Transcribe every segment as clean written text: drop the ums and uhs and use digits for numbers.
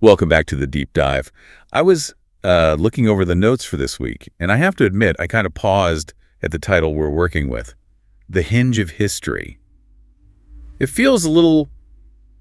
Welcome back to the deep dive. I was looking over the notes for this week, and I have to admit, I kind of paused at the title we're working with, The Hinge of History. It feels a little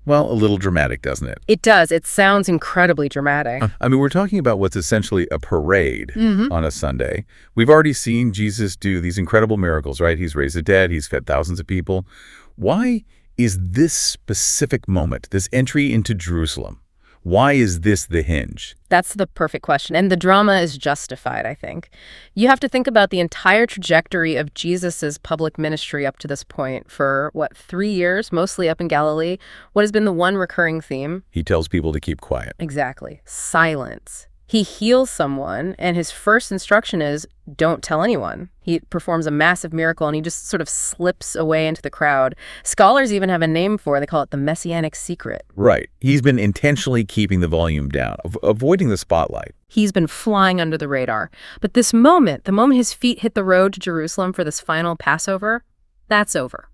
dramatic, doesn't it? It does. It sounds incredibly dramatic. I mean, we're talking about what's essentially a parade on a Sunday. We've already seen Jesus do these incredible miracles, right? He's raised the dead. He's fed thousands of people. Why is this specific moment, this entry into Jerusalem, why is this the hinge? That's the perfect question. And the drama is justified, I think. You have to think about the entire trajectory of Jesus's public ministry up to this point for, 3 years, mostly up in Galilee. What has been the one recurring theme? He tells people to keep quiet. Exactly. Silence. He heals someone, and his first instruction is, don't tell anyone. He performs a massive miracle, and he just sort of slips away into the crowd. Scholars even have a name for it. They call it the messianic secret. Right. He's been intentionally keeping the volume down, avoiding the spotlight. He's been flying under the radar. But this moment, the moment his feet hit the road to Jerusalem for this final Passover, that's over.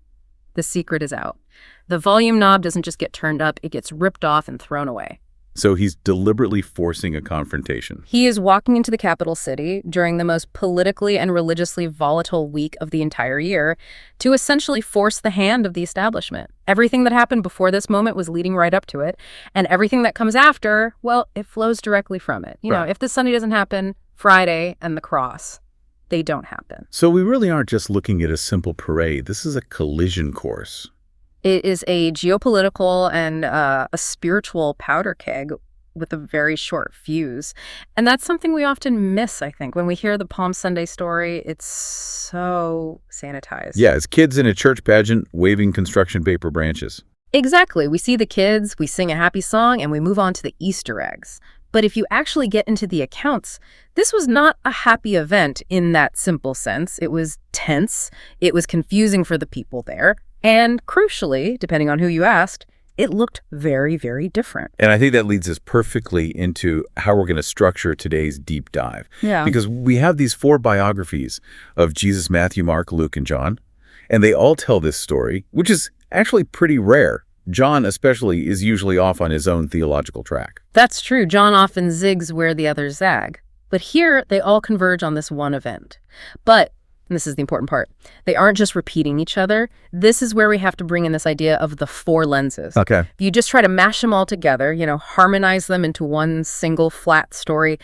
The secret is out. The volume knob doesn't just get turned up, it gets ripped off and thrown away. So he's deliberately forcing a confrontation. He is walking into the capital city during the most politically and religiously volatile week of the entire year to essentially force the hand of the establishment. Everything that happened before this moment was leading right up to it, and everything that comes after, well, it flows directly from it. You know, if this Sunday doesn't happen, Friday and the cross, they don't happen. So we really aren't just looking at a simple parade. This is a collision course. It is a geopolitical and a spiritual powder keg with a very short fuse. And that's something we often miss, I think. When we hear the Palm Sunday story, it's so sanitized. Yeah, it's kids in a church pageant waving construction paper branches. Exactly. We see the kids, we sing a happy song, and we move on to the Easter eggs. But if you actually get into the accounts, this was not a happy event in that simple sense. It was tense. It was confusing for the people there. And crucially, depending on who you asked, it looked very, very different. And I think that leads us perfectly into how we're going to structure today's deep dive. Yeah. Because we have these 4 biographies of Jesus, Matthew, Mark, Luke, and John. And they all tell this story, which is actually pretty rare. John especially is usually off on his own theological track. That's true. John often zigs where the others zag. But here, they all converge on this one event. But and this is the important part, they aren't just repeating each other. This is where we have to bring in this idea of the 4 lenses. Okay. If you just try to mash them all together, harmonize them into one single flat story,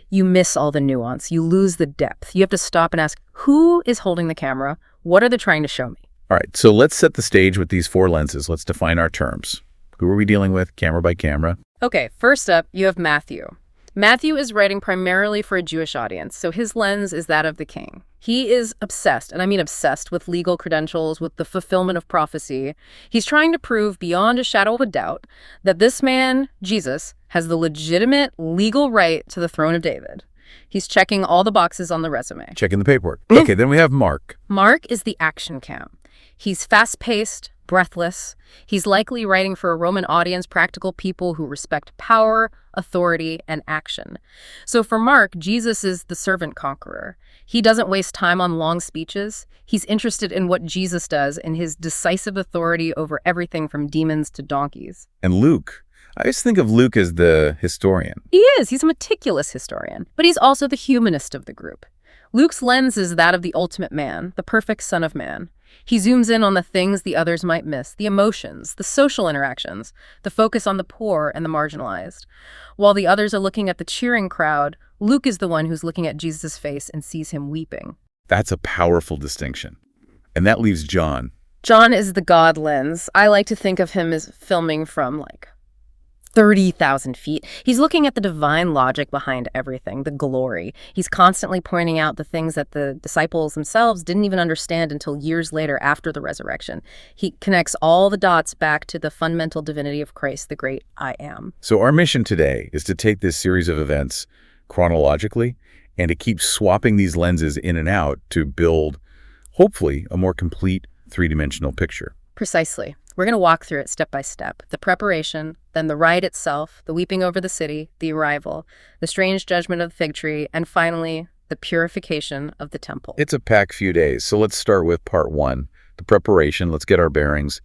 you miss all the nuance. You lose the depth. You have to stop and ask, who is holding the camera? What are they trying to show me? All right, so let's set the stage with these 4 lenses. Let's define our terms. Who are we dealing with, camera by camera? Okay, first up, you have Matthew. Matthew is writing primarily for a Jewish audience, so his lens is that of the king. He is obsessed, and I mean obsessed, with legal credentials, with the fulfillment of prophecy. He's trying to prove beyond a shadow of a doubt that this man, Jesus, has the legitimate legal right to the throne of David. He's checking all the boxes on the resume. Checking the paperwork. Okay, then we have Mark. Mark is the action cam. He's fast-paced, breathless. He's likely writing for a Roman audience, practical people who respect power, authority, and action. So for Mark, Jesus is the servant conqueror. He doesn't waste time on long speeches. He's interested in what Jesus does and his decisive authority over everything from demons to donkeys. And Luke. I always think of Luke as the historian. He is. He's a meticulous historian. But he's also the humanist of the group. Luke's lens is that of the ultimate man, the perfect son of man. He zooms in on the things the others might miss, the emotions, the social interactions, the focus on the poor and the marginalized. While the others are looking at the cheering crowd, Luke is the one who's looking at Jesus' face and sees him weeping. That's a powerful distinction. And that leaves John. John is the God lens. I like to think of him as filming from 30,000 feet. He's looking at the divine logic behind everything, the glory. He's constantly pointing out the things that the disciples themselves didn't even understand until years later after the resurrection. He connects all the dots back to the fundamental divinity of Christ, the great I am. So our mission today is to take this series of events chronologically and to keep swapping these lenses in and out to build, hopefully, a more complete 3-dimensional picture. Precisely. We're going to walk through it step by step. The preparation, then the ride itself, the weeping over the city, the arrival, the strange judgment of the fig tree, and finally, the purification of the temple. It's a packed few days, so let's start with part 1, the preparation. Let's get our bearings.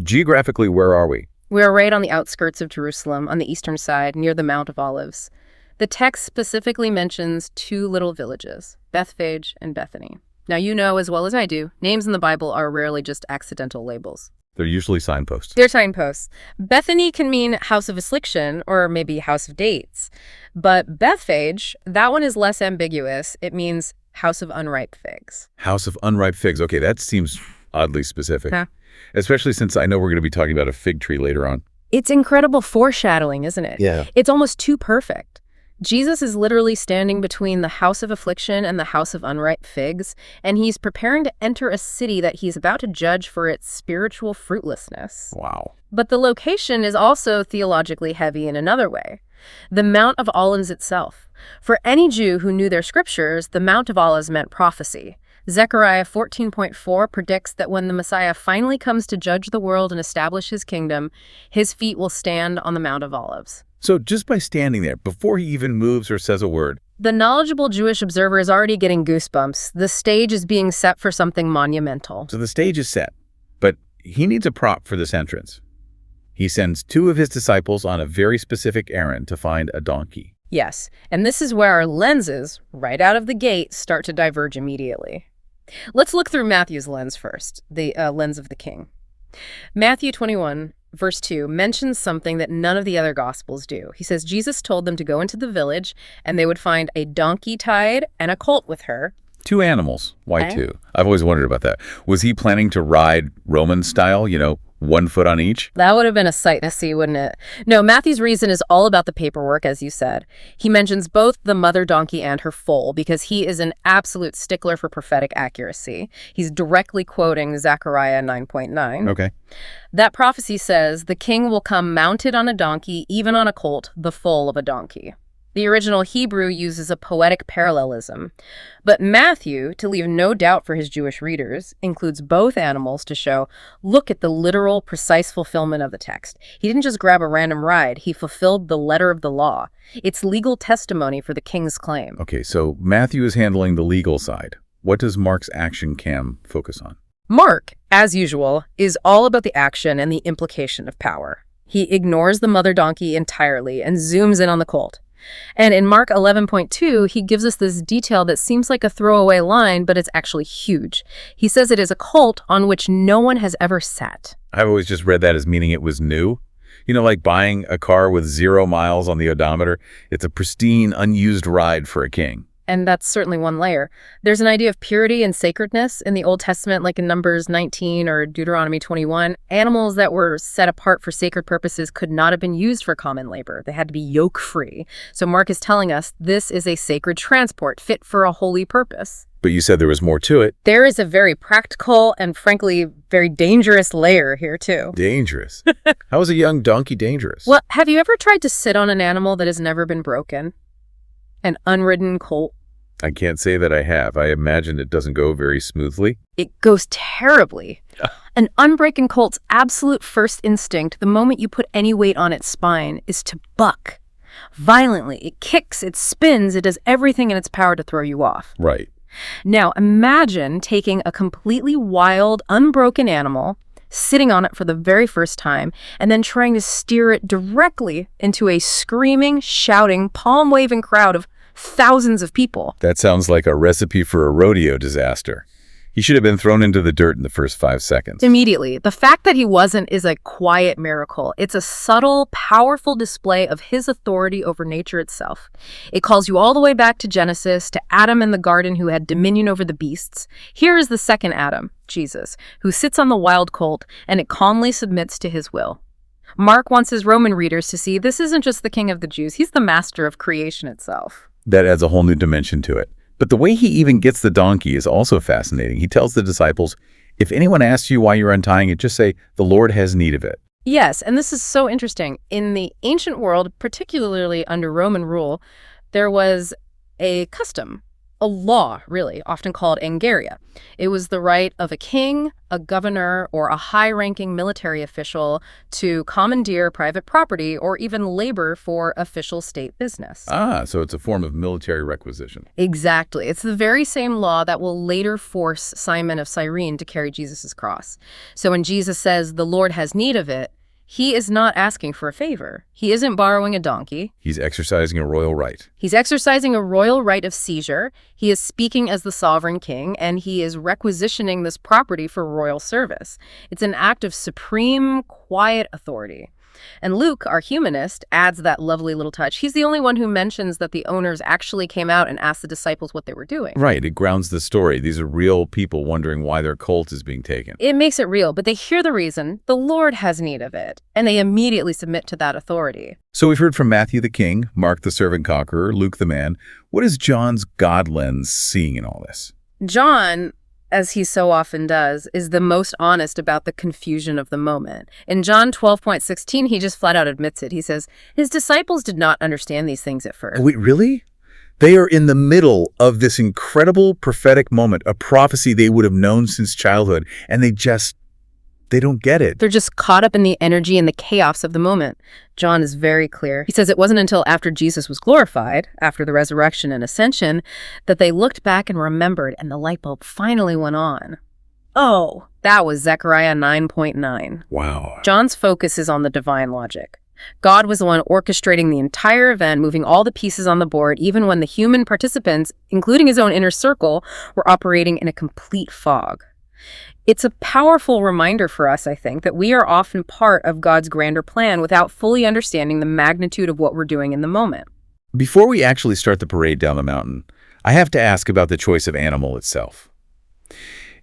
Geographically, where are we? We are right on the outskirts of Jerusalem, on the eastern side, near the Mount of Olives. The text specifically mentions two little villages, Bethphage and Bethany. Now, you know as well as I do, names in the Bible are rarely just accidental labels. They're usually signposts. They're signposts. Bethany can mean house of affliction or maybe house of dates. But Bethphage, that one is less ambiguous. It means house of unripe figs. House of unripe figs. Okay, that seems oddly specific. Huh? Especially since I know we're going to be talking about a fig tree later on. It's incredible foreshadowing, isn't it? Yeah. It's almost too perfect. Jesus is literally standing between the house of affliction and the house of unripe figs, and he's preparing to enter a city that he's about to judge for its spiritual fruitlessness. Wow. But the location is also theologically heavy in another way. The Mount of Olives itself. For any Jew who knew their scriptures, the Mount of Olives meant prophecy. Zechariah 14.4 predicts that when the Messiah finally comes to judge the world and establish his kingdom, his feet will stand on the Mount of Olives. So just by standing there, before he even moves or says a word, the knowledgeable Jewish observer is already getting goosebumps. The stage is being set for something monumental. So the stage is set, but he needs a prop for this entrance. He sends two of his disciples on a very specific errand to find a donkey. Yes, and this is where our lenses, right out of the gate, start to diverge immediately. Let's look through Matthew's lens first, the lens of the king. Matthew 21, verse 2, mentions something that none of the other Gospels do. He says Jesus told them to go into the village, and they would find a donkey tied and a colt with her. Two animals. Why two? I've always wondered about that. Was he planning to ride Roman style, 1 foot on each? That would have been a sight to see, wouldn't it? No, Matthew's reason is all about the paperwork, as you said. He mentions both the mother donkey and her foal because he is an absolute stickler for prophetic accuracy. He's directly quoting Zechariah 9.9. Okay. That prophecy says, the king will come mounted on a donkey, even on a colt, the foal of a donkey. The original Hebrew uses a poetic parallelism. But Matthew, to leave no doubt for his Jewish readers, includes both animals to show, look at the literal, precise fulfillment of the text. He didn't just grab a random ride. He fulfilled the letter of the law. It's legal testimony for the king's claim. Okay, so Matthew is handling the legal side. What does Mark's action cam focus on? Mark, as usual, is all about the action and the implication of power. He ignores the mother donkey entirely and zooms in on the colt. And in Mark 11.2, he gives us this detail that seems like a throwaway line, but it's actually huge. He says it is a colt on which no one has ever sat. I've always just read that as meaning it was new. Like buying a car with 0 miles on the odometer. It's a pristine, unused ride for a king. And that's certainly one layer. There's an idea of purity and sacredness in the Old Testament, like in Numbers 19 or Deuteronomy 21. Animals that were set apart for sacred purposes could not have been used for common labor. They had to be yoke-free. So Mark is telling us this is a sacred transport fit for a holy purpose. But you said there was more to it. There is a very practical and, frankly, very dangerous layer here, too. Dangerous? How is a young donkey dangerous? Well, have you ever tried to sit on an animal that has never been broken? An unridden colt? I can't say that I have. I imagine it doesn't go very smoothly. It goes terribly. An unbroken colt's absolute first instinct, the moment you put any weight on its spine, is to buck. Violently. It kicks, it spins, it does everything in its power to throw you off. Right. Now, imagine taking a completely wild, unbroken animal, sitting on it for the very first time, and then trying to steer it directly into a screaming, shouting, palm-waving crowd of thousands of people. That sounds like a recipe for a rodeo disaster. He should have been thrown into the dirt in the first 5 seconds. Immediately. The fact that he wasn't is a quiet miracle. It's a subtle, powerful display of his authority over nature itself. It calls you all the way back to Genesis, to Adam in the garden who had dominion over the beasts. Here is the second Adam, Jesus, who sits on the wild colt, and it calmly submits to his will. Mark wants his Roman readers to see this isn't just the king of the Jews, he's the master of creation itself. That adds a whole new dimension to it. But the way he even gets the donkey is also fascinating. He tells the disciples, if anyone asks you why you're untying it, just say, the Lord has need of it. Yes, and this is so interesting. In the ancient world, particularly under Roman rule, there was a custom, a law, really, often called angaria. It was the right of a king, a governor, or a high-ranking military official to commandeer private property or even labor for official state business. Ah, so it's a form of military requisition. Exactly. It's the very same law that will later force Simon of Cyrene to carry Jesus' cross. So when Jesus says the Lord has need of it, He is not asking for a favor. He isn't borrowing a donkey. He's exercising a royal right. He's exercising a royal right of seizure. He is speaking as the sovereign king, and he is requisitioning this property for royal service. It's an act of supreme, quiet authority. And Luke, our humanist, adds that lovely little touch. He's the only one who mentions that the owners actually came out and asked the disciples what they were doing. Right, it grounds the story. These are real people wondering why their colt is being taken. It makes it real, but they hear the reason. The Lord has need of it, and they immediately submit to that authority. So we've heard from Matthew the king, Mark the servant conqueror, Luke the man. What is John's God lens seeing in all this? John, as he so often does, is the most honest about the confusion of the moment. In John 12:16, he just flat out admits it. He says, his disciples did not understand these things at first. Wait, really? They are in the middle of this incredible prophetic moment, a prophecy they would have known since childhood, and they don't get it. They're just caught up in the energy and the chaos of the moment. John is very clear. He says it wasn't until after Jesus was glorified, after the resurrection and ascension, that they looked back and remembered, and the light bulb finally went on. Oh, that was Zechariah 9:9. Wow. John's focus is on the divine logic. God was the one orchestrating the entire event, moving all the pieces on the board, even when the human participants, including his own inner circle, were operating in a complete fog. It's a powerful reminder for us, I think, that we are often part of God's grander plan without fully understanding the magnitude of what we're doing in the moment. Before we actually start the parade down the mountain, I have to ask about the choice of animal itself.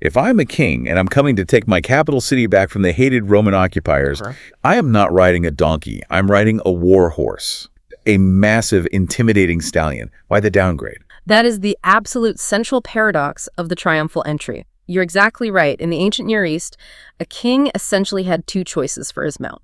If I'm a king and I'm coming to take my capital city back from the hated Roman occupiers, I am not riding a donkey. I'm riding a war horse, a massive, intimidating stallion. Why the downgrade? That is the absolute central paradox of the triumphal entry. You're exactly right. In the ancient Near East, a king essentially had two choices for his mount.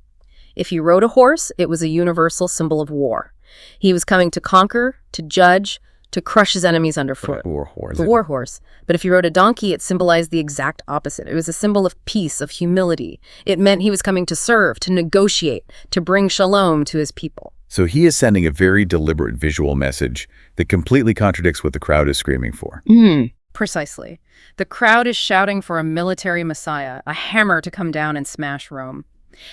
If he rode a horse, it was a universal symbol of war. He was coming to conquer, to judge, to crush his enemies underfoot. War horse. The war horse. But if he rode a donkey, it symbolized the exact opposite. It was a symbol of peace, of humility. It meant he was coming to serve, to negotiate, to bring shalom to his people. So he is sending a very deliberate visual message that completely contradicts what the crowd is screaming for. Precisely. The crowd is shouting for a military messiah, a hammer to come down and smash Rome.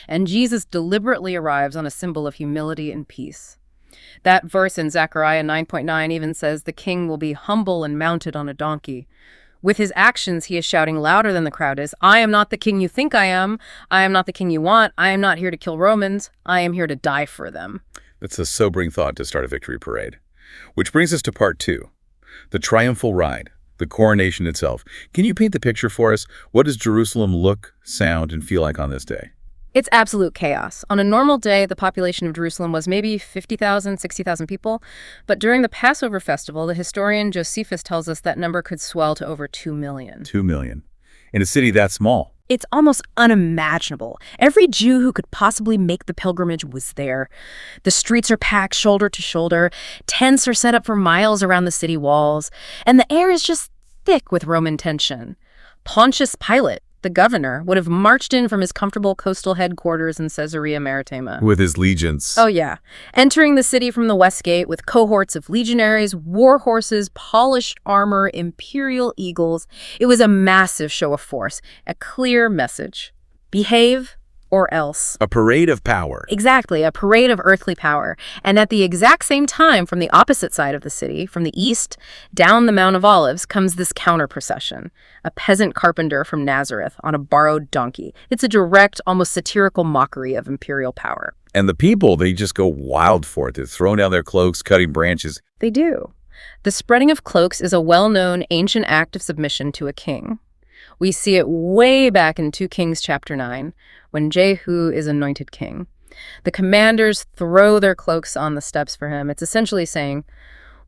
And Jesus deliberately arrives on a symbol of humility and peace. That verse in Zechariah 9:9 even says the king will be humble and mounted on a donkey. With his actions, he is shouting louder than the crowd is, I am not the king you think I am. I am not the king you want. I am not here to kill Romans. I am here to die for them. That's a sobering thought to start a victory parade. Which brings us to part 2, the triumphal ride. The coronation itself. Can you paint the picture for us? What does Jerusalem look, sound, and feel like on this day? It's absolute chaos. On a normal day, the population of Jerusalem was maybe 50,000, 60,000 people. But during the Passover festival, the historian Josephus tells us that number could swell to over 2 million. 2 million. In a city that small. It's almost unimaginable. Every Jew who could possibly make the pilgrimage was there. The streets are packed shoulder to shoulder. Tents are set up for miles around the city walls. And the air is just thick with Roman tension. Pontius Pilate, the governor, would have marched in from his comfortable coastal headquarters in Caesarea Maritima. With his legions. Oh, yeah. Entering the city from the west gate with cohorts of legionaries, war horses, polished armor, imperial eagles. It was a massive show of force, a clear message. Behave or else. A parade of power. Exactly, a parade of earthly power. And at the exact same time, from the opposite side of the city, from the east, down the Mount of Olives, comes this counter-procession. A peasant carpenter from Nazareth on a borrowed donkey. It's a direct, almost satirical mockery of imperial power. And the people, they just go wild for it. They're throwing down their cloaks, cutting branches. They do. The spreading of cloaks is a well-known ancient act of submission to a king. We see it way back in 2 Kings chapter 9, when Jehu is anointed king. The commanders throw their cloaks on the steps for him. It's essentially saying,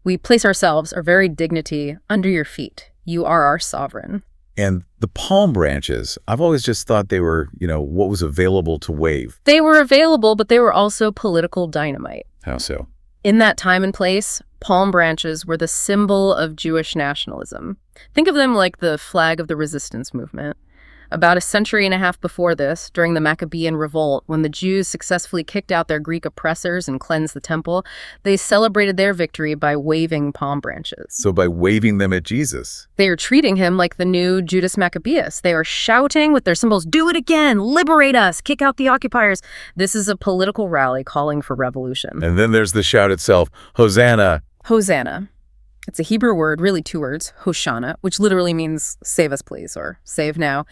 we place ourselves, our very dignity, under your feet. You are our sovereign. And the palm branches, I've always just thought they were, what was available to wave. They were available, but they were also political dynamite. How so? In that time and place, palm branches were the symbol of Jewish nationalism. Think of them like the flag of the resistance movement. About a century and a half before this, during the Maccabean revolt, when the Jews successfully kicked out their Greek oppressors and cleansed the temple, they celebrated their victory by waving palm branches. So by waving them at Jesus. They are treating him like the new Judas Maccabeus. They are shouting with their symbols, "Do it again! Liberate us! Kick out the occupiers!" This is a political rally calling for revolution. And then there's the shout itself, Hosanna. Hosanna. It's a Hebrew word, really two words, Hoshana, which literally means save us please, or save now.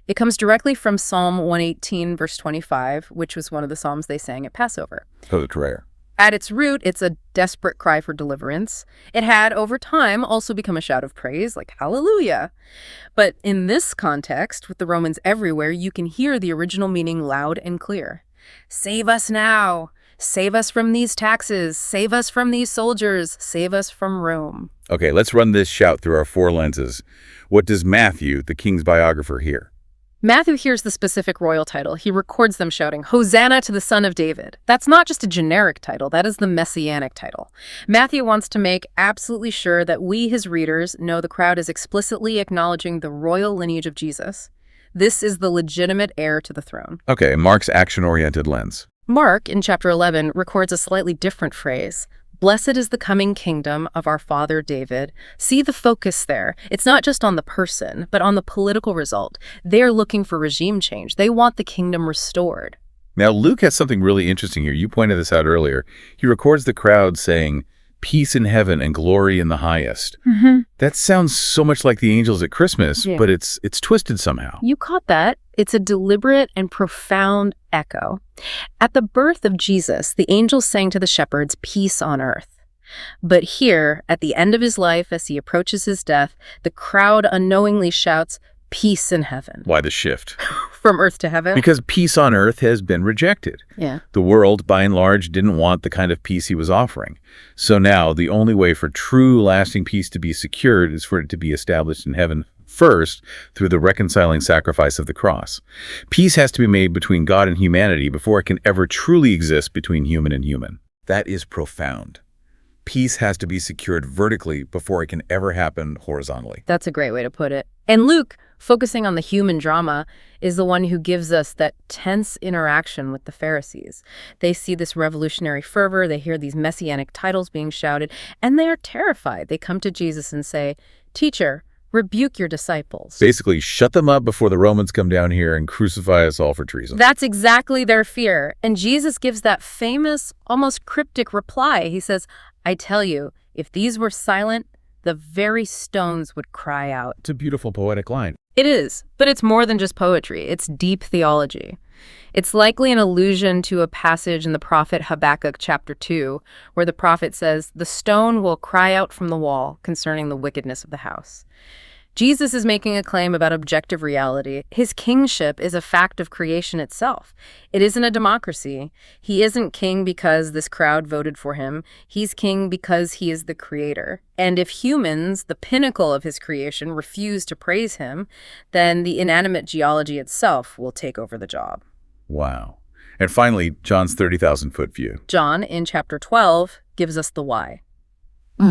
It comes directly from Psalm 118, verse 25, which was one of the psalms they sang at Passover. Oh, it's rare. At its root, it's a desperate cry for deliverance. It had, over time, also become a shout of praise, like hallelujah. But in this context, with the Romans everywhere, you can hear the original meaning loud and clear. Save us now. Save us from these taxes. Save us from these soldiers. Save us from Rome. Okay, let's run this shout through our four lenses. What does Matthew, the king's biographer, hear? Matthew hears the specific royal title. He records them shouting, "Hosanna to the Son of David." That's not just a generic title. That is the messianic title. Matthew wants to make absolutely sure that we, his readers, know the crowd is explicitly acknowledging the royal lineage of Jesus. This is the legitimate heir to the throne. Okay, Mark's action-oriented lens. Mark, in chapter 11, records a slightly different phrase. "Blessed is the coming kingdom of our father David." See the focus there. It's not just on the person, but on the political result. They're looking for regime change. They want the kingdom restored. Now, Luke has something really interesting here. You pointed this out earlier. He records the crowd saying, "Peace in heaven and glory in the highest." That sounds so much like the angels at Christmas, but it's twisted somehow. You caught that. It's a deliberate and profound echo. At the birth of Jesus, the angels sang to the shepherds, "Peace on earth." But here, at the end of his life, as he approaches his death, the crowd unknowingly shouts, "Peace in heaven." Why the shift? From earth to heaven? Because peace on earth has been rejected. Yeah. The world, by and large, didn't want the kind of peace he was offering. So now, the only way for true, lasting peace to be secured is for it to be established in heaven first through the reconciling sacrifice of the cross. Peace has to be made between God and humanity before it can ever truly exist between human and human. That is profound. Peace has to be secured vertically before it can ever happen horizontally. That's a great way to put it. And Luke, focusing on the human drama, is the one who gives us that tense interaction with the Pharisees. They see this revolutionary fervor, they hear these messianic titles being shouted, and they are terrified. They come to Jesus and say, "Teacher, rebuke your disciples." Basically, shut them up before the Romans come down here and crucify us all for treason. That's exactly their fear. And Jesus gives that famous, almost cryptic reply. He says, "I tell you, if these were silent, the very stones would cry out." It's a beautiful poetic line. It is, but it's more than just poetry. It's deep theology. It's likely an allusion to a passage in the prophet Habakkuk chapter 2, where the prophet says, "The stone will cry out from the wall concerning the wickedness of the house." Jesus is making a claim about objective reality. His kingship is a fact of creation itself. It isn't a democracy. He isn't king because this crowd voted for him. He's king because he is the creator. And if humans, the pinnacle of his creation, refuse to praise him, then the inanimate geology itself will take over the job. Wow. And finally, John's 30,000-foot view. John, in chapter 12, gives us the why.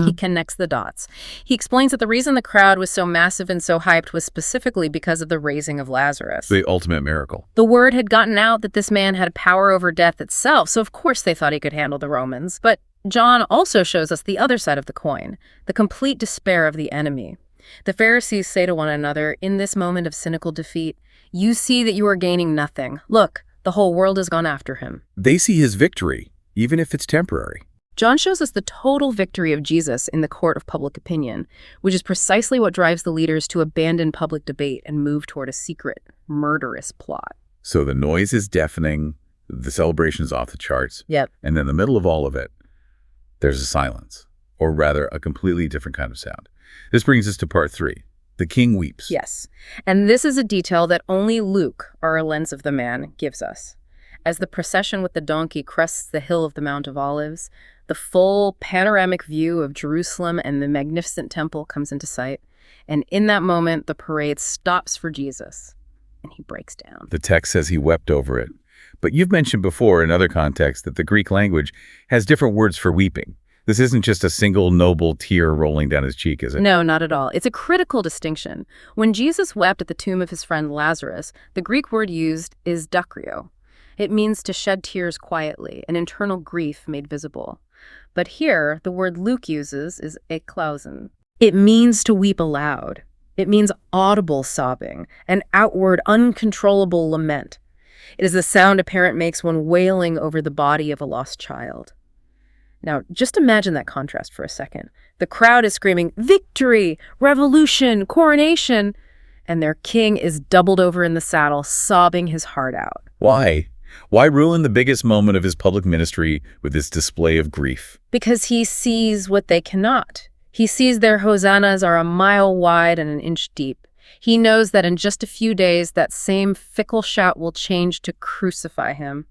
He connects the dots. He explains that the reason the crowd was so massive and so hyped was specifically because of the raising of Lazarus. The ultimate miracle. The word had gotten out that this man had power over death itself, so of course they thought he could handle the Romans. But John also shows us the other side of the coin, the complete despair of the enemy. The Pharisees say to one another, in this moment of cynical defeat, "You see that you are gaining nothing. Look, the whole world has gone after him." They see his victory, even if it's temporary. John shows us the total victory of Jesus in the court of public opinion, which is precisely what drives the leaders to abandon public debate and move toward a secret, murderous plot. So the noise is deafening, the celebration is off the charts, Yep. and in the middle of all of it, there's a silence, or rather a completely different kind of sound. This brings us to part 3. The king weeps. Yes. And this is a detail that only Luke, our lens of the man, gives us. As the procession with the donkey crests the hill of the Mount of Olives, the full panoramic view of Jerusalem and the magnificent temple comes into sight. And in that moment, the parade stops for Jesus, and he breaks down. The text says he wept over it. But you've mentioned before in other contexts that the Greek language has different words for weeping. This isn't just a single noble tear rolling down his cheek, is it? No, not at all. It's a critical distinction. When Jesus wept at the tomb of his friend Lazarus, the Greek word used is dakrio. It means to shed tears quietly, an internal grief made visible. But here, the word Luke uses is eklausen. It means to weep aloud. It means audible sobbing, an outward, uncontrollable lament. It is the sound a parent makes when wailing over the body of a lost child. Now, just imagine that contrast for a second. The crowd is screaming, "Victory! Revolution! Coronation!" And their king is doubled over in the saddle, sobbing his heart out. Why? Why ruin the biggest moment of his public ministry with this display of grief? Because he sees what they cannot. He sees their hosannas are a mile wide and an inch deep. He knows that in just a few days, that same fickle shout will change to crucify him.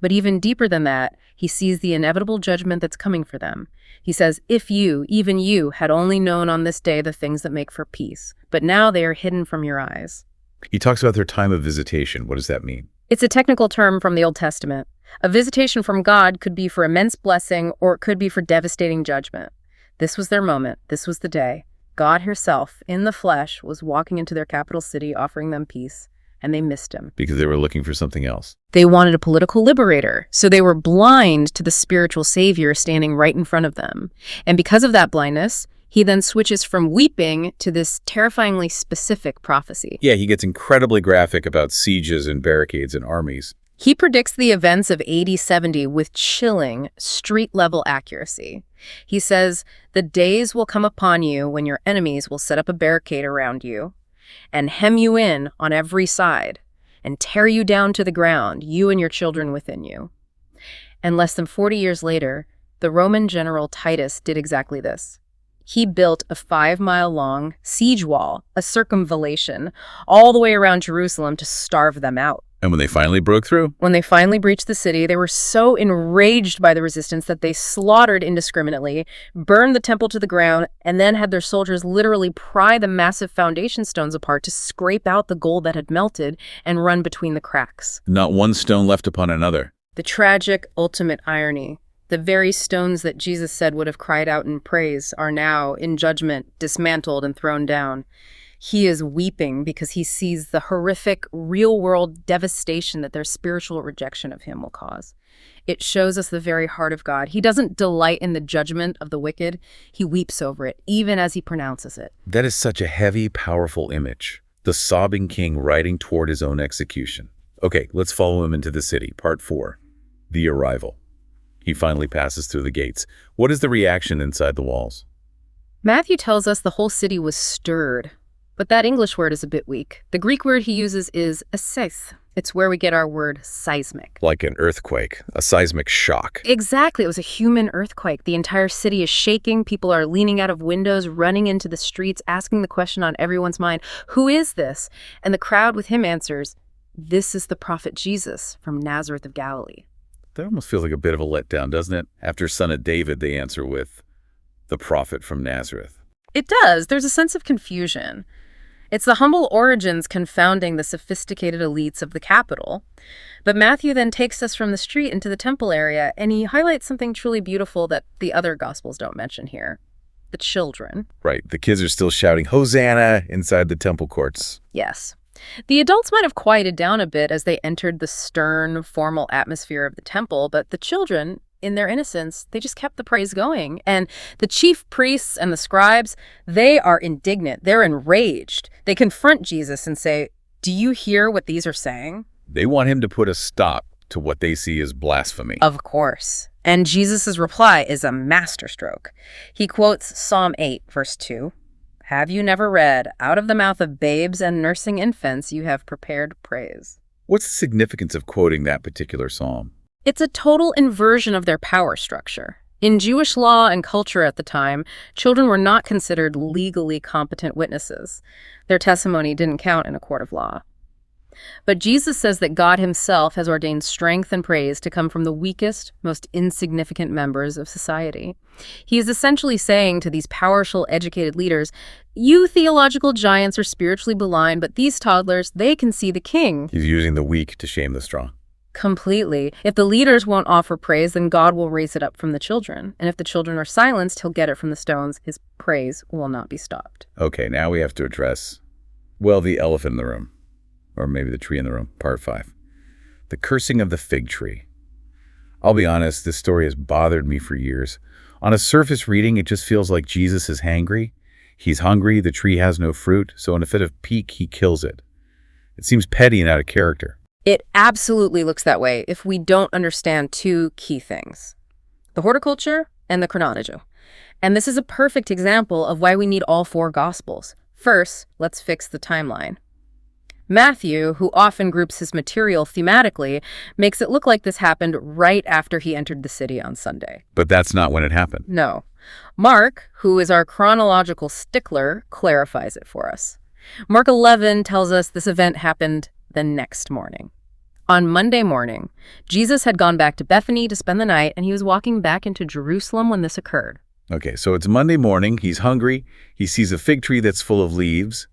But even deeper than that, he sees the inevitable judgment that's coming for them. He says, "If you, even you, had only known on this day the things that make for peace, but now they are hidden from your eyes." He talks about their time of visitation. What does that mean? It's a technical term from the Old Testament. A visitation from God could be for immense blessing, or it could be for devastating judgment. This was their moment. This was the day. God himself, in the flesh, was walking into their capital city, offering them peace, and they missed him. Because they were looking for something else. They wanted a political liberator, so they were blind to the spiritual savior standing right in front of them. And because of that blindness, he then switches from weeping to this terrifyingly specific prophecy. Yeah, he gets incredibly graphic about sieges and barricades and armies. He predicts the events of AD 70 with chilling, street-level accuracy. He says, "The days will come upon you when your enemies will set up a barricade around you and hem you in on every side and tear you down to the ground, you and your children within you." And less than 40 years later, the Roman general Titus did exactly this. He built a 5-mile-long siege wall, a circumvallation, all the way around Jerusalem to starve them out. And when they finally broke through? When they finally breached the city, they were so enraged by the resistance that they slaughtered indiscriminately, burned the temple to the ground, and then had their soldiers literally pry the massive foundation stones apart to scrape out the gold that had melted and run between the cracks. Not one stone left upon another. The tragic, ultimate irony. The very stones that Jesus said would have cried out in praise are now, in judgment, dismantled and thrown down. He is weeping because he sees the horrific, real-world devastation that their spiritual rejection of him will cause. It shows us the very heart of God. He doesn't delight in the judgment of the wicked. He weeps over it, even as he pronounces it. That is such a heavy, powerful image. The sobbing king riding toward his own execution. Okay, let's follow him into the city. Part 4. The arrival. He finally passes through the gates. What is the reaction inside the walls? Matthew tells us the whole city was stirred. But that English word is a bit weak. The Greek word he uses is asseis. It's where we get our word seismic. Like an earthquake, a seismic shock. Exactly. It was a human earthquake. The entire city is shaking. People are leaning out of windows, running into the streets, asking the question on everyone's mind, "Who is this?" And the crowd with him answers, "This is the prophet Jesus from Nazareth of Galilee." That almost feels like a bit of a letdown, doesn't it? After Son of David, they answer with, "The prophet from Nazareth." It does. There's a sense of confusion. It's the humble origins confounding the sophisticated elites of the capital. But Matthew then takes us from the street into the temple area, and he highlights something truly beautiful that the other Gospels don't mention here. The children. Right. The kids are still shouting, "Hosanna!" inside the temple courts. Yes. The adults might have quieted down a bit as they entered the stern, formal atmosphere of the temple, but the children, in their innocence, they just kept the praise going. And the chief priests and the scribes, they are indignant. They're enraged. They confront Jesus and say, "Do you hear what these are saying?" They want him to put a stop to what they see as blasphemy. Of course. And Jesus' reply is a masterstroke. He quotes Psalm 8, verse 2. "Have you never read, out of the mouth of babes and nursing infants you have prepared praise?" What's the significance of quoting that particular psalm? It's a total inversion of their power structure. In Jewish law and culture at the time, children were not considered legally competent witnesses. Their testimony didn't count in a court of law. But Jesus says that God himself has ordained strength and praise to come from the weakest, most insignificant members of society. He is essentially saying to these powerful, educated leaders, "You theological giants are spiritually blind, but these toddlers, they can see the king." He's using the weak to shame the strong. Completely. If the leaders won't offer praise, then God will raise it up from the children. And if the children are silenced, he'll get it from the stones. His praise will not be stopped. Okay, now we have to address, well, the elephant in the room, or maybe the tree in the room, part 5. The cursing of the fig tree. I'll be honest, this story has bothered me for years. On a surface reading, it just feels like Jesus is hangry. He's hungry, the tree has no fruit, so in a fit of pique, he kills it. It seems petty and out of character. It absolutely looks that way if we don't understand 2 key things: the horticulture and the chronology. And this is a perfect example of why we need all 4 Gospels. First, let's fix the timeline. Matthew, who often groups his material thematically, makes it look like this happened right after he entered the city on Sunday. But that's not when it happened. No. Mark, who is our chronological stickler, clarifies it for us. Mark 11 tells us this event happened the next morning. On Monday morning, Jesus had gone back to Bethany to spend the night, and he was walking back into Jerusalem when this occurred. Okay, so it's Monday morning, he's hungry, he sees a fig tree that's full of leaves,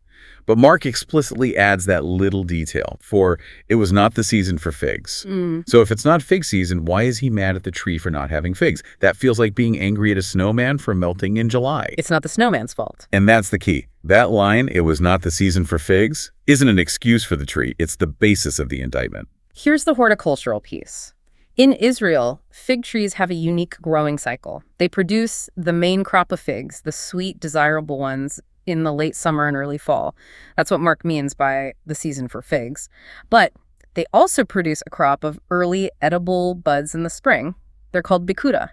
but Mark explicitly adds that little detail, for it was not the season for figs. So if it's not fig season, why is he mad at the tree for not having figs? That feels like being angry at a snowman for melting in July. It's not the snowman's fault. And that's the key. That line, it was not the season for figs, isn't an excuse for the tree, it's the basis of the indictment. Here's the horticultural piece. In Israel, fig trees have a unique growing cycle. They produce the main crop of figs, the sweet, desirable ones, in the late summer and early fall. That's what Mark means by the season for figs. But they also produce a crop of early edible buds in the spring. They're called bikuda.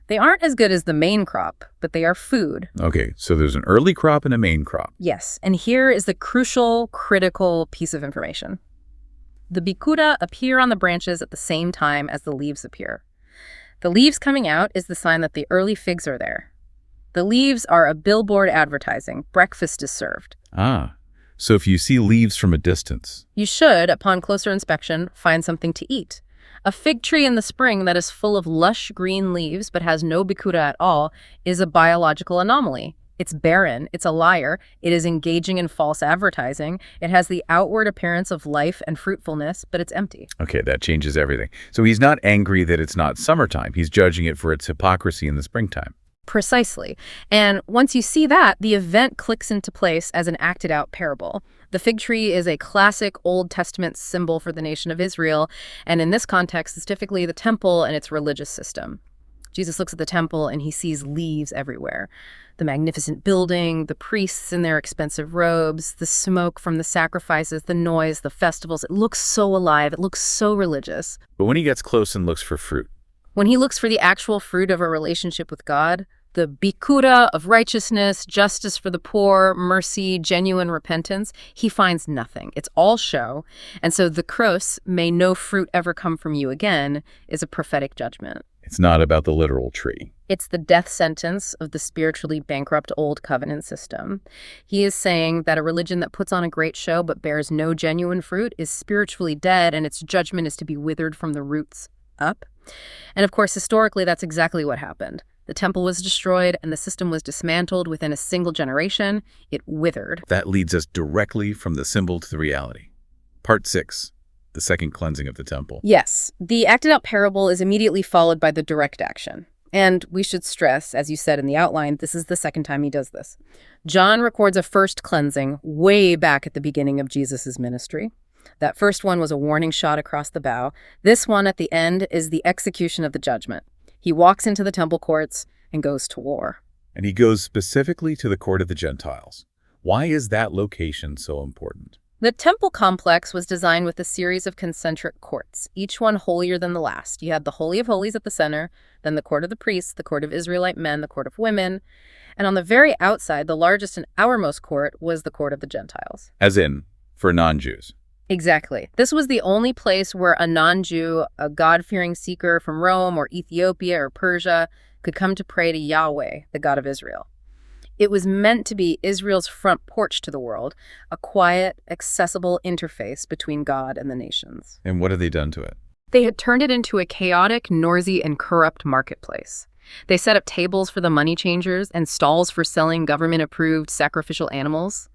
They aren't as good as the main crop, but they are food. Okay, so there's an early crop and a main crop. Yes, and here is the crucial, critical piece of information. The bikuda appear on the branches at the same time as the leaves appear. The leaves coming out is the sign that the early figs are there. The leaves are a billboard advertising. Breakfast is served. Ah, so if you see leaves from a distance, You should, upon closer inspection, find something to eat. A fig tree in the spring that is full of lush green leaves but has no bikuda at all is a biological anomaly. It's barren, it's a liar, it is engaging in false advertising, it has the outward appearance of life and fruitfulness, but it's empty. okay, that changes everything. So he's not angry that it's not summertime. He's judging it for its hypocrisy in the springtime. Precisely. And once you see that, the event clicks into place as an acted-out parable. The fig tree is a classic Old Testament symbol for the nation of Israel, and in this context, it's typically the temple and its religious system. Jesus looks at the temple and he sees leaves everywhere. The magnificent building, the priests in their expensive robes, the smoke from the sacrifices, the noise, the festivals. It looks so alive. It looks so religious. But when he gets close and looks for fruit, When he looks for the actual fruit of a relationship with God, the bikuda of righteousness, justice for the poor, mercy, genuine repentance, he finds nothing. It's all show. And so the kros, may no fruit ever come from you again, is a prophetic judgment. it's not about the literal tree. It's the death sentence of the spiritually bankrupt old covenant system. He is saying that a religion that puts on a great show but bears no genuine fruit is spiritually dead, and its judgment is to be withered from the roots up. And of course, historically, that's exactly what happened. The temple was destroyed and the system was dismantled within a single generation. It withered. That leads us directly from the symbol to the reality. Part 6, the second cleansing of the temple. Yes, the acted-out parable is immediately followed by the direct action. And we should stress, as you said in the outline, this is the second time he does this. John records a first cleansing way back at the beginning of Jesus' ministry. That first one was a warning shot across the bow. This one at the end is the execution of the judgment. He walks into the temple courts and goes to war. And he goes specifically to the court of the Gentiles. Why is that location so important? The temple complex was designed with a series of concentric courts, each one holier than the last. You had the Holy of Holies at the center, then the court of the priests, the court of Israelite men, the court of women, and on the very outside, the largest and outermost court was the court of the Gentiles. As in, for non-Jews. Exactly. This was the only place where a non-Jew, a God-fearing seeker from Rome or Ethiopia or Persia, could come to pray to Yahweh, the God of Israel. It was meant to be Israel's front porch to the world, a quiet, accessible interface between God and the nations. And what have they done to it? They had turned it into a chaotic, noisy, and corrupt marketplace. They set up tables for the money changers and stalls for selling government-approved sacrificial animals.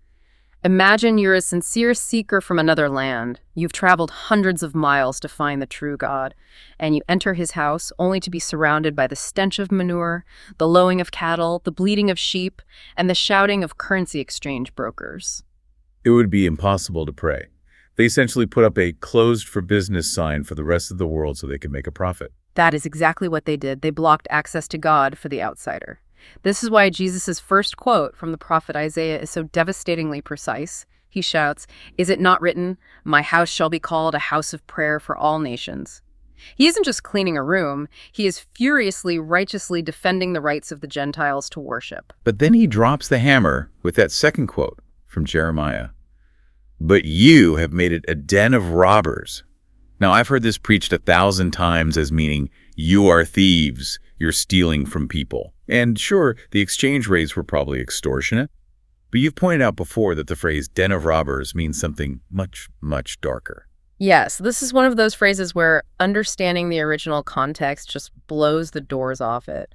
Imagine you're a sincere seeker from another land. You've traveled hundreds of miles to find the true God, and you enter his house only to be surrounded by the stench of manure, the lowing of cattle, the bleating of sheep, and the shouting of currency exchange brokers. It would be impossible to pray. They essentially put up a closed for business sign for the rest of the world so they could make a profit. That is exactly what they did. They blocked access to God for the outsider. This is why Jesus' first quote from the prophet Isaiah is so devastatingly precise. He shouts, "Is it not written, 'My house shall be called a house of prayer for all nations'?" He isn't just cleaning a room, he is furiously, righteously defending the rights of the Gentiles to worship. But then he drops the hammer with that second quote from Jeremiah. "But you have made it a den of robbers." Now, I've heard this preached 1,000 times as meaning, you are thieves, you're stealing from people. And sure, the exchange rates were probably extortionate. But you've pointed out before that the phrase den of robbers means something much, much darker. Yes, this is one of those phrases where understanding the original context just blows the doors off it.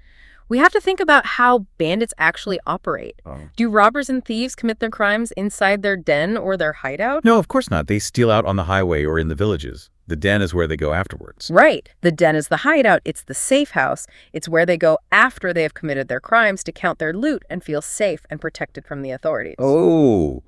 We have to think about how bandits actually operate. Do robbers and thieves commit their crimes inside their den or their hideout? No, of course not. They steal out on the highway or in the villages. The den is where they go afterwards. Right. The den is the hideout. It's the safe house. It's where they go after they have committed their crimes to count their loot and feel safe and protected from the authorities. Oh,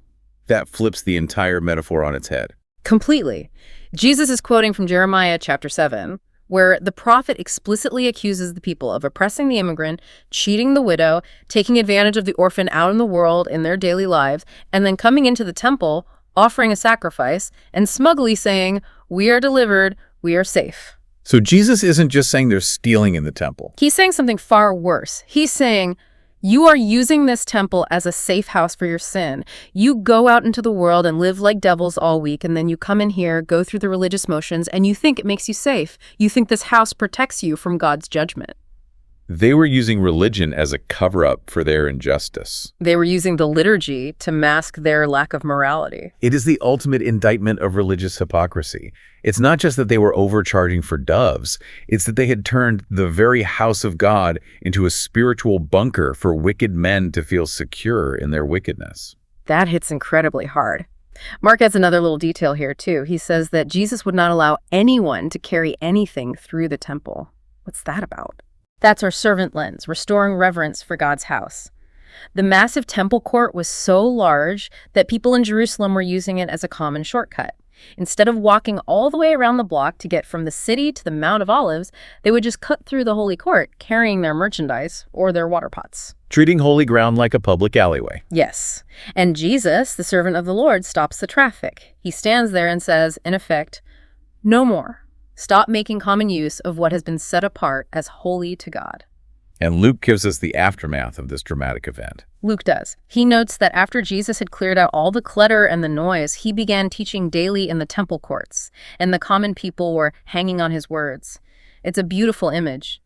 that flips the entire metaphor on its head. Completely. Jesus is quoting from Jeremiah chapter 7, where the prophet explicitly accuses the people of oppressing the immigrant, cheating the widow, taking advantage of the orphan out in the world in their daily lives, and then coming into the temple, offering a sacrifice, and smugly saying, "We are delivered, we are safe." So Jesus isn't just saying they're stealing in the temple. He's saying something far worse. He's saying, you are using this temple as a safe house for your sin. You go out into the world and live like devils all week, and then you come in here, go through the religious motions, and you think it makes you safe. You think this house protects you from God's judgment. They were using religion as a cover-up for their injustice. They were using the liturgy to mask their lack of morality. It is the ultimate indictment of religious hypocrisy. It's not just that they were overcharging for doves. It's that they had turned the very house of God into a spiritual bunker for wicked men to feel secure in their wickedness. That hits incredibly hard. Mark adds another little detail here, too. He says that Jesus would not allow anyone to carry anything through the temple. What's that about? That's our servant lens, restoring reverence for God's house. The massive temple court was so large that people in Jerusalem were using it as a common shortcut. Instead of walking all the way around the block to get from the city to the Mount of Olives, they would just cut through the holy court, carrying their merchandise or their water pots. Treating holy ground like a public alleyway. Yes. And Jesus, the servant of the Lord, stops the traffic. He stands there and says, in effect, no more. Stop making common use of what has been set apart as holy to God. And Luke gives us the aftermath of this dramatic event. Luke does. He notes that after Jesus had cleared out all the clutter and the noise, he began teaching daily in the temple courts, and the common people were hanging on his words. It's a beautiful image.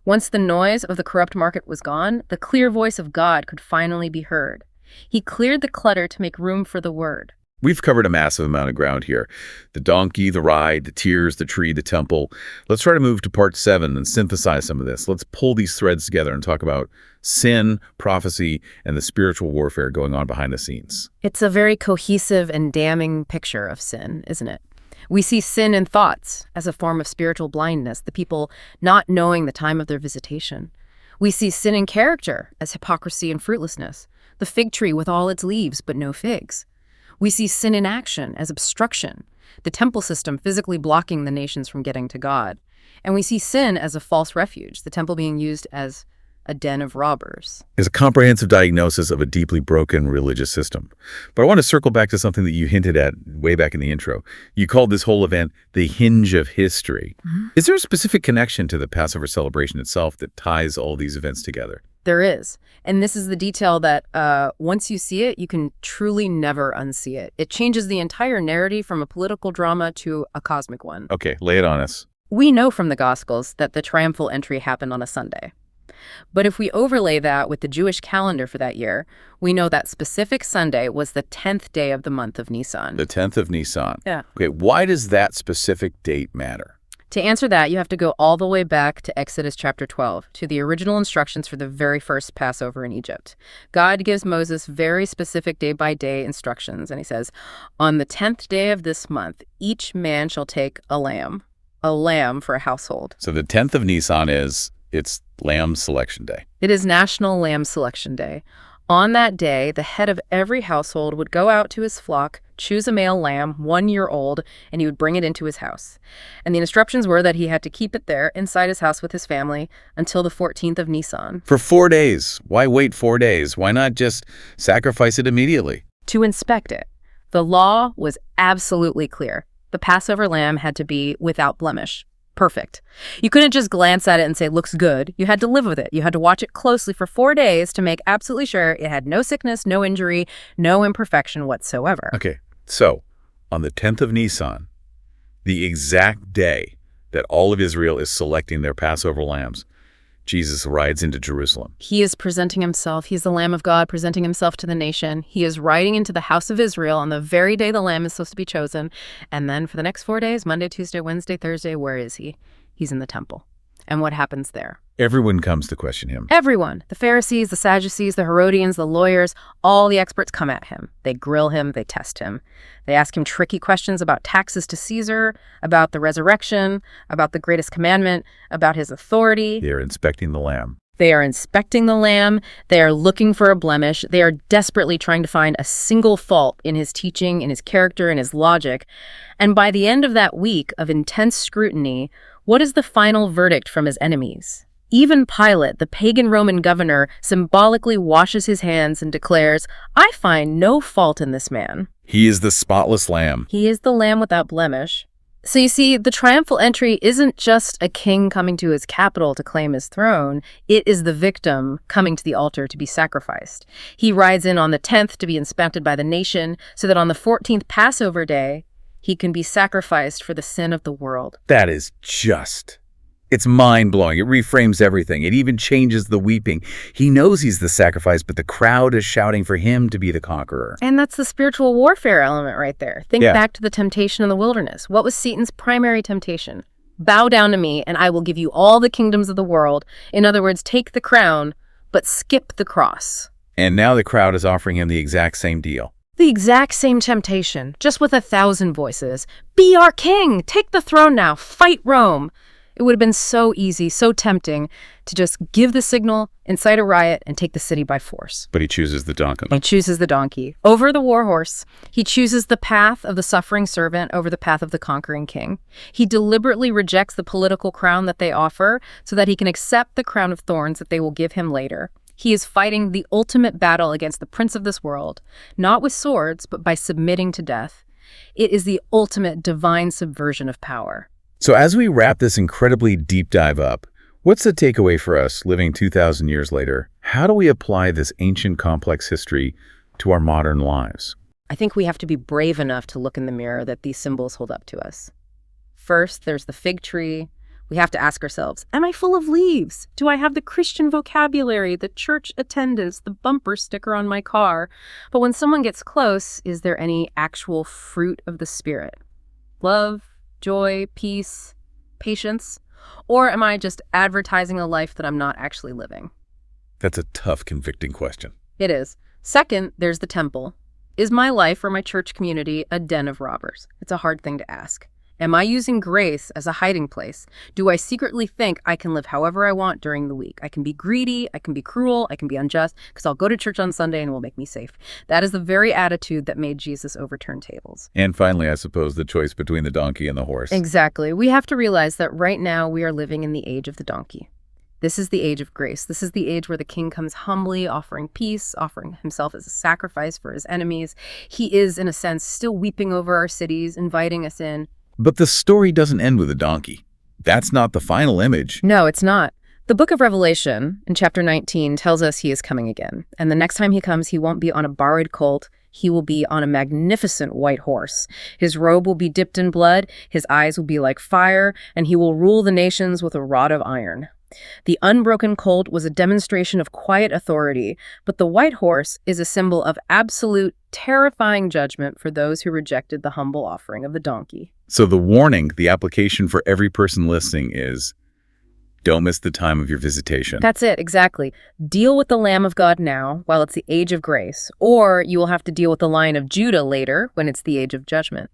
Once the noise of the corrupt market was gone, the clear voice of God could finally be heard. He cleared the clutter to make room for the word. We've covered a massive amount of ground here. The donkey, the ride, the tears, the tree, the temple. Let's try to move to part 7 and synthesize some of this. Let's pull these threads together and talk about sin, prophecy, and the spiritual warfare going on behind the scenes. It's a very cohesive and damning picture of sin, isn't it? We see sin in thoughts as a form of spiritual blindness, the people not knowing the time of their visitation. We see sin in character as hypocrisy and fruitlessness, the fig tree with all its leaves but no figs. We see sin in action as obstruction, the temple system physically blocking the nations from getting to God. And we see sin as a false refuge, the temple being used as a den of robbers. Is a comprehensive diagnosis of a deeply broken religious system. But I want to circle back to something that you hinted at way back in the intro. You called this whole event the hinge of history. Is there a specific connection to the Passover celebration itself that ties all these events together? There is. And this is the detail that once you see it, you can truly never unsee it. It changes the entire narrative from a political drama to a cosmic one. Okay, lay it on us. We know from the Gospels that the triumphal entry happened on a Sunday. But if we overlay that with the Jewish calendar for that year, we know that specific Sunday was the 10th day of the month of Nisan. The 10th of Nisan. Yeah. Okay, why does that specific date matter? To answer that, you have to go all the way back to Exodus chapter 12, to the original instructions for the very first Passover in Egypt. God gives Moses very specific day-by-day instructions, and he says, "On the 10th day of this month, each man shall take a lamb for a household." So the 10th of Nisan it's Lamb Selection Day. It is National Lamb Selection Day. On that day, the head of every household would go out to his flock, choose a male lamb, 1 year old, and he would bring it into his house. And the instructions were that he had to keep it there inside his house with his family until the 14th of Nisan. For 4 days. Why wait 4 days? Why not just sacrifice it immediately? To inspect it. The law was absolutely clear. The Passover lamb had to be without blemish. Perfect. You couldn't just glance at it and say, looks good. You had to live with it. You had to watch it closely for 4 days to make absolutely sure it had no sickness, no injury, no imperfection whatsoever. Okay, so on the 10th of Nisan, the exact day that all of Israel is selecting their Passover lambs, Jesus rides into Jerusalem. He is presenting himself. He's the Lamb of God presenting himself to the nation. He is riding into the house of Israel on the very day the lamb is supposed to be chosen. And then for the next 4 days, Monday, Tuesday, Wednesday, Thursday, where is he? He's in the temple. And what happens there? Everyone comes to question him. Everyone. The Pharisees, the Sadducees, the Herodians, the lawyers, all the experts come at him. They grill him. They test him. They ask him tricky questions about taxes to Caesar, about the resurrection, about the greatest commandment, about his authority. They're inspecting the lamb. They are inspecting the lamb. They are looking for a blemish. They are desperately trying to find a single fault in his teaching, in his character, in his logic. And by the end of that week of intense scrutiny, what is the final verdict from his enemies? Even Pilate, the pagan Roman governor, symbolically washes his hands and declares, "I find no fault in this man." He is the spotless lamb. He is the lamb without blemish. So you see, the triumphal entry isn't just a king coming to his capital to claim his throne. It is the victim coming to the altar to be sacrificed. He rides in on the 10th to be inspected by the nation so that on the 14th Passover day, he can be sacrificed for the sin of the world. That is just... It's mind-blowing. It reframes everything. It even changes the weeping. He knows he's the sacrifice, but the crowd is shouting for him to be the conqueror. And that's the spiritual warfare element right there. Think back to the temptation in the wilderness. What was Satan's primary temptation? Bow down to me, and I will give you all the kingdoms of the world. In other words, take the crown, but skip the cross. And now the crowd is offering him the exact same deal. The exact same temptation, just with 1,000 voices. Be our king! Take the throne now! Fight Rome! It would have been so easy, so tempting to just give the signal, incite a riot, and take the city by force. But he chooses the donkey. He chooses the donkey over the war horse. He chooses the path of the suffering servant over the path of the conquering king. He deliberately rejects the political crown that they offer so that he can accept the crown of thorns that they will give him later. He is fighting the ultimate battle against the prince of this world, not with swords, but by submitting to death. It is the ultimate divine subversion of power. So as we wrap this incredibly deep dive up, what's the takeaway for us living 2,000 years later? How do we apply this ancient complex history to our modern lives? I think we have to be brave enough to look in the mirror that these symbols hold up to us. First, there's the fig tree. We have to ask ourselves, am I full of leaves? Do I have the Christian vocabulary, the church attendance, the bumper sticker on my car? But when someone gets close, is there any actual fruit of the Spirit? Love, joy, peace, patience? Or am I just advertising a life that I'm not actually living? That's a tough, convicting question. It is. Second, there's the temple. Is my life or my church community a den of robbers? It's a hard thing to ask. Am I using grace as a hiding place? Do I secretly think I can live however I want during the week? I can be greedy, I can be cruel, I can be unjust, because I'll go to church on Sunday and it will make me safe. That is the very attitude that made Jesus overturn tables. And finally, I suppose, the choice between the donkey and the horse. Exactly. We have to realize that right now we are living in the age of the donkey. This is the age of grace. This is the age where the king comes humbly, offering peace, offering himself as a sacrifice for his enemies. He is, in a sense, still weeping over our cities, inviting us in. But the story doesn't end with a donkey. That's not the final image. No, it's not. The book of Revelation, in chapter 19, tells us he is coming again. And the next time he comes, he won't be on a borrowed colt. He will be on a magnificent white horse. His robe will be dipped in blood, his eyes will be like fire, and he will rule the nations with a rod of iron. The unbroken colt was a demonstration of quiet authority, but the white horse is a symbol of absolute, terrifying judgment for those who rejected the humble offering of the donkey. So the warning, the application for every person listening is, don't miss the time of your visitation. That's it, exactly. Deal with the Lamb of God now, while it's the age of grace, or you will have to deal with the Lion of Judah later, when it's the age of judgment.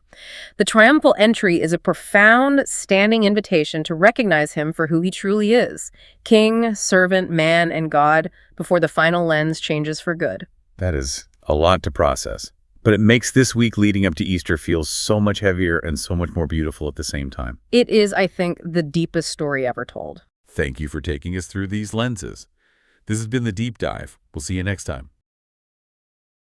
The triumphal entry is a profound, standing invitation to recognize him for who he truly is, king, servant, man, and God, before the final lens changes for good. That is a lot to process. But it makes this week leading up to Easter feel so much heavier and so much more beautiful at the same time. It is, I think, the deepest story ever told. Thank you for taking us through these lenses. This has been The Deep Dive. We'll see you next time.